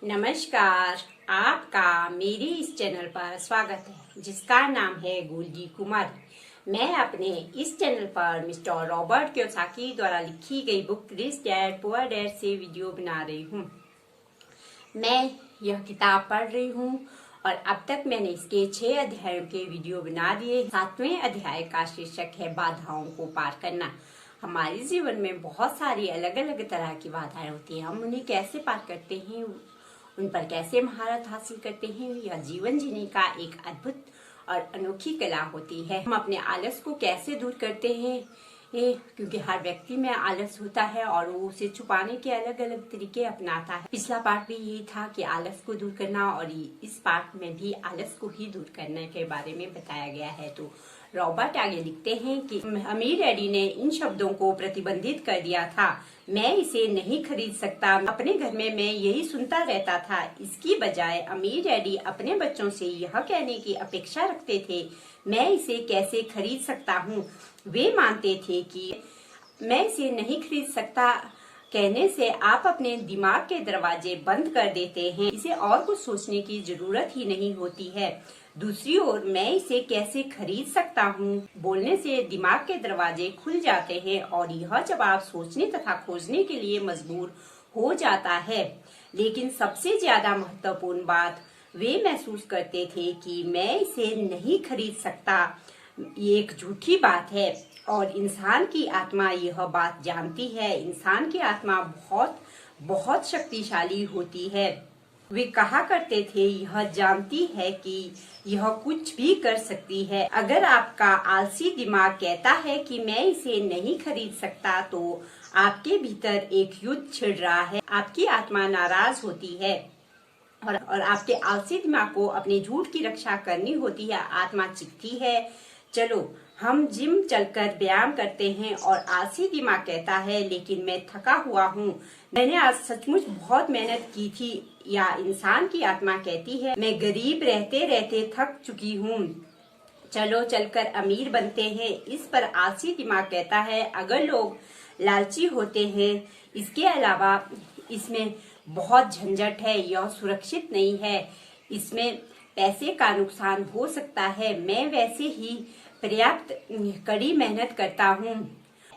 नमस्कार, आपका मेरे इस चैनल पर स्वागत है जिसका नाम है गोल्डी कुमारी। मैं अपने इस चैनल पर मिस्टर रॉबर्ट कियोसाकी द्वारा लिखी गई book rich dad poor dad से वीडियो बना रही हूँ। मैं यह किताब पढ़ रही हूँ और अब तक मैंने इसके 6 अध्यायों के वीडियो बना दिए। 7वें अध्याय का शीर्षक है बाधाओं को पार करना। हमारे जीवन में बहुत सारी अलग अलग तरह की बाधाएं होती हैं। हम उन्हें कैसे पार करते हैं, उन पर कैसे महारत हासिल करते हैं, यह जीवन जीने का एक अद्भुत और अनोखी कला होती है। हम अपने आलस को कैसे दूर करते हैं, क्योंकि हर व्यक्ति में आलस होता है और वो उसे छुपाने के अलग अलग तरीके अपनाता है। पिछला पार्ट भी यही था कि आलस को दूर करना, और इस पार्ट में भी आलस को ही दूर करने के बारे में बताया गया है। तो रॉबर्ट आगे लिखते हैं कि अमीर डैडी ने इन शब्दों को प्रतिबंधित कर दिया था, मैं इसे नहीं खरीद सकता। अपने घर में मैं यही सुनता रहता था। इसकी बजाय अमीर डैडी अपने बच्चों से यह कहने की अपेक्षा रखते थे, मैं इसे कैसे खरीद सकता हूँ। वे मानते थे कि मैं इसे नहीं खरीद सकता कहने से आप अपने दिमाग के दरवाजे बंद कर देते हैं। इसे और कुछ सोचने की जरूरत ही नहीं होती है। दूसरी ओर मैं इसे कैसे खरीद सकता हूँ बोलने से दिमाग के दरवाजे खुल जाते हैं और यह जवाब सोचने तथा खोजने के लिए मजबूर हो जाता है। लेकिन सबसे ज्यादा महत्वपूर्ण बात वे महसूस करते थे कि मैं इसे नहीं खरीद सकता, ये एक झूठी बात है और इंसान की आत्मा यह बात जानती है। इंसान की आत्मा बहुत बहुत शक्तिशाली होती है। वे कहा करते थे, यह जानती है कि यह कुछ भी कर सकती है। अगर आपका आलसी दिमाग कहता है कि मैं इसे नहीं खरीद सकता, तो आपके भीतर एक युद्ध छिड़ रहा है। आपकी आत्मा नाराज होती है और आपके आलसी दिमाग को अपने झूठ की रक्षा करनी होती है। आत्मा चिढ़ती है, चलो हम जिम चलकर व्यायाम करते हैं, और आलसी दिमाग कहता है, लेकिन मैं थका हुआ हूँ, मैंने आज सचमुच बहुत मेहनत की थी। या इंसान की आत्मा कहती है, मैं गरीब रहते रहते थक चुकी हूँ, चलो चलकर अमीर बनते हैं। इस पर आलसी दिमाग कहता है, अगर लोग लालची होते हैं, इसके अलावा इसमें बहुत झंझट है, यह सुरक्षित नहीं है, इसमें पैसे का नुकसान हो सकता है। मैं वैसे ही पर्याप्त कड़ी मेहनत करता हूँ,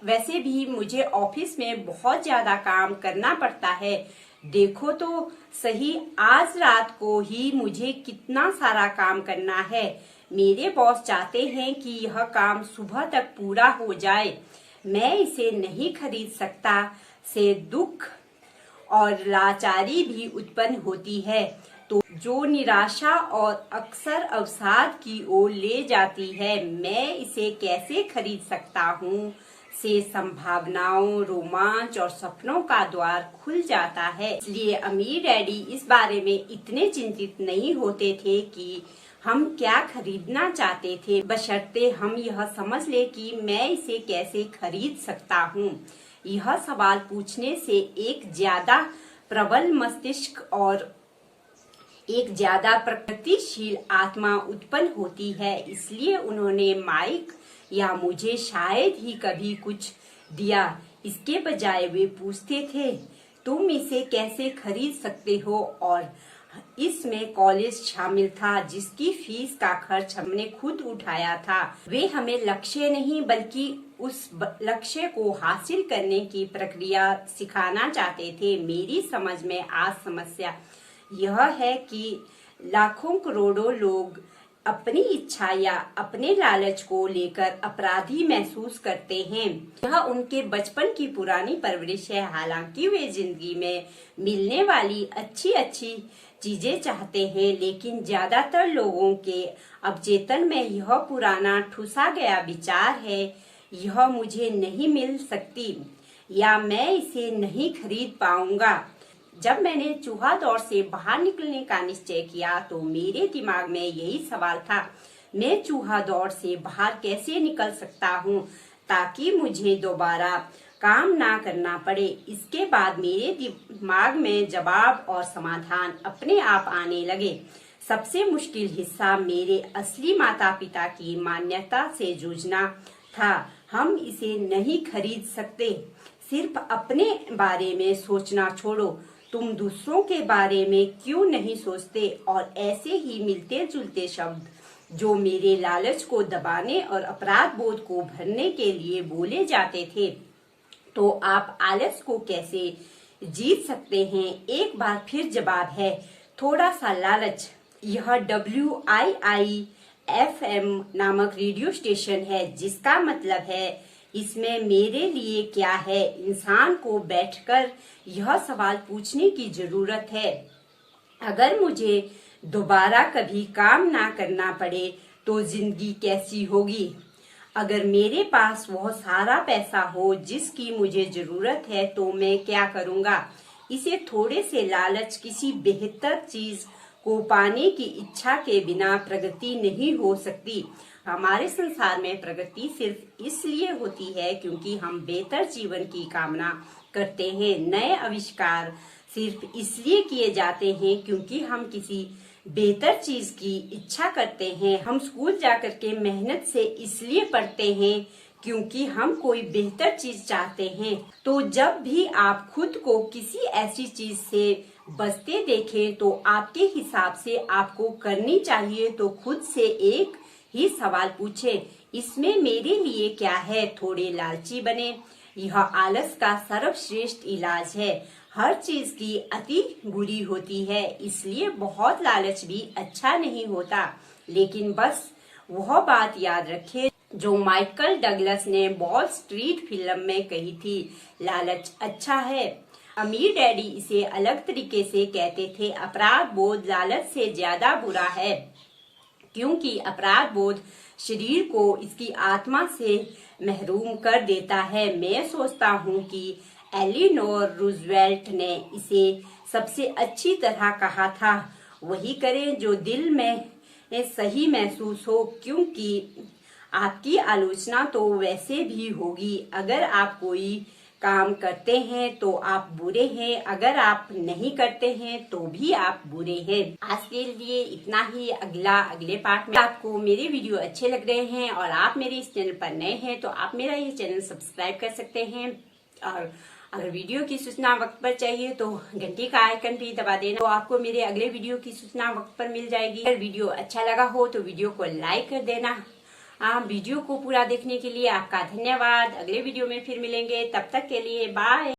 वैसे भी मुझे ऑफिस में बहुत ज्यादा काम करना पड़ता है। देखो तो सही, आज रात को ही मुझे कितना सारा काम करना है। मेरे बॉस चाहते हैं कि यह काम सुबह तक पूरा हो जाए। मैं इसे नहीं खरीद सकता से दुख और लाचारी भी उत्पन्न होती है, तो जो निराशा और अक्सर अवसाद की ओर ले जाती है। मैं इसे कैसे खरीद सकता हूँ से संभावनाओं, रोमांच और सपनों का द्वार खुल जाता है। इसलिए अमीर डैडी इस बारे में इतने चिंतित नहीं होते थे कि हम क्या खरीदना चाहते थे, बशर्ते हम यह समझ ले कि मैं इसे कैसे खरीद सकता हूँ। यह सवाल पूछने से एक ज्यादा प्रबल मस्तिष्क और एक ज्यादा प्रगतिशील आत्मा उत्पन्न होती है। इसलिए उन्होंने माइक या मुझे शायद ही कभी कुछ दिया। इसके बजाय वे पूछते थे, तुम इसे कैसे खरीद सकते हो, और इसमें कॉलेज शामिल था जिसकी फीस का खर्च हमने खुद उठाया था। वे हमें लक्ष्य नहीं बल्कि उस लक्ष्य को हासिल करने की प्रक्रिया सिखाना चाहते थे। मेरी समझ में आज समस्या यह है कि लाखों करोड़ों लोग अपनी इच्छा या अपने लालच को लेकर अपराधी महसूस करते हैं। यह उनके बचपन की पुरानी परवरिश है। हालांकि वे जिंदगी में मिलने वाली अच्छी अच्छी चीजें चाहते हैं, लेकिन ज्यादातर लोगों के अवचेतन में यह पुराना ठुसा गया विचार है, यह मुझे नहीं मिल सकती या मैं इसे नहीं खरीद पाऊंगा। जब मैंने चूहा दौड़ से बाहर निकलने का निश्चय किया, तो मेरे दिमाग में यही सवाल था, मैं चूहा दौड़ से बाहर कैसे निकल सकता हूँ ताकि मुझे दोबारा काम ना करना पड़े। इसके बाद मेरे दिमाग में जवाब और समाधान अपने आप आने लगे। सबसे मुश्किल हिस्सा मेरे असली माता पिता की मान्यता से जूझना था। हम इसे नहीं खरीद सकते, सिर्फ अपने बारे में सोचना छोड़ो, तुम दूसरों के बारे में क्यों नहीं सोचते? और ऐसे ही मिलते जुलते शब्द जो मेरे लालच को दबाने और अपराध बोध को भरने के लिए बोले जाते थे। तो आप आलस को कैसे जीत सकते हैं? एक बार फिर जवाब है थोड़ा सा लालच। यह WIIFM नामक रेडियो स्टेशन है, जिसका मतलब है इसमें मेरे लिए क्या है। इंसान को बैठकर यह सवाल पूछने की जरूरत है, अगर मुझे दोबारा कभी काम ना करना पड़े तो जिंदगी कैसी होगी? अगर मेरे पास वह सारा पैसा हो जिसकी मुझे जरूरत है तो मैं क्या करूँगा? इसे थोड़े से लालच, किसी बेहतर चीज को पाने की इच्छा के बिना प्रगति नहीं हो सकती। हमारे संसार में प्रगति सिर्फ इसलिए होती है क्योंकि हम बेहतर जीवन की कामना करते हैं। नए आविष्कार सिर्फ इसलिए किए जाते हैं क्योंकि हम किसी बेहतर चीज की इच्छा करते हैं। हम स्कूल जाकर के मेहनत से इसलिए पढ़ते हैं क्योंकि हम कोई बेहतर चीज चाहते हैं। तो जब भी आप खुद को किसी ऐसी चीज से बचते देखें तो आपके हिसाब से आपको करनी चाहिए तो खुद से एक ही सवाल पूछे, इसमें मेरे लिए क्या है? थोड़े लालची बने। यह आलस का सर्वश्रेष्ठ इलाज है। हर चीज की अति बुरी होती है, इसलिए बहुत लालच भी अच्छा नहीं होता। लेकिन बस वह बात याद रखें जो माइकल डगलस ने वॉल स्ट्रीट फिल्म में कही थी, लालच अच्छा है। अमीर डैडी इसे अलग तरीके से कहते थे, अपराध बोध लालच से ज्यादा बुरा है क्योंकि अपराध बोध शरीर को इसकी आत्मा से महरूम कर देता है। मैं सोचता हूँ कि एलिनोर रूजवेल्ट ने इसे सबसे अच्छी तरह कहा था, वही करें जो दिल में सही महसूस हो, क्योंकि आपकी आलोचना तो वैसे भी होगी। अगर आप कोई काम करते हैं तो आप बुरे हैं, अगर आप नहीं करते हैं तो भी आप बुरे हैं। आज के लिए इतना ही। अगले पार्ट में आपको मेरे वीडियो अच्छे लग रहे हैं और आप मेरे इस चैनल पर नए हैं तो आप मेरा ये चैनल सब्सक्राइब कर सकते हैं। और अगर वीडियो की सूचना वक्त पर चाहिए तो घंटी का आइकन भी दबा देना, तो आपको मेरे अगले वीडियो की सूचना वक्त पर मिल जाएगी। अगर वीडियो अच्छा लगा हो तो वीडियो को लाइक कर देना। वीडियो को पूरा देखने के लिए आपका धन्यवाद। अगले वीडियो में फिर मिलेंगे, तब तक के लिए बाय।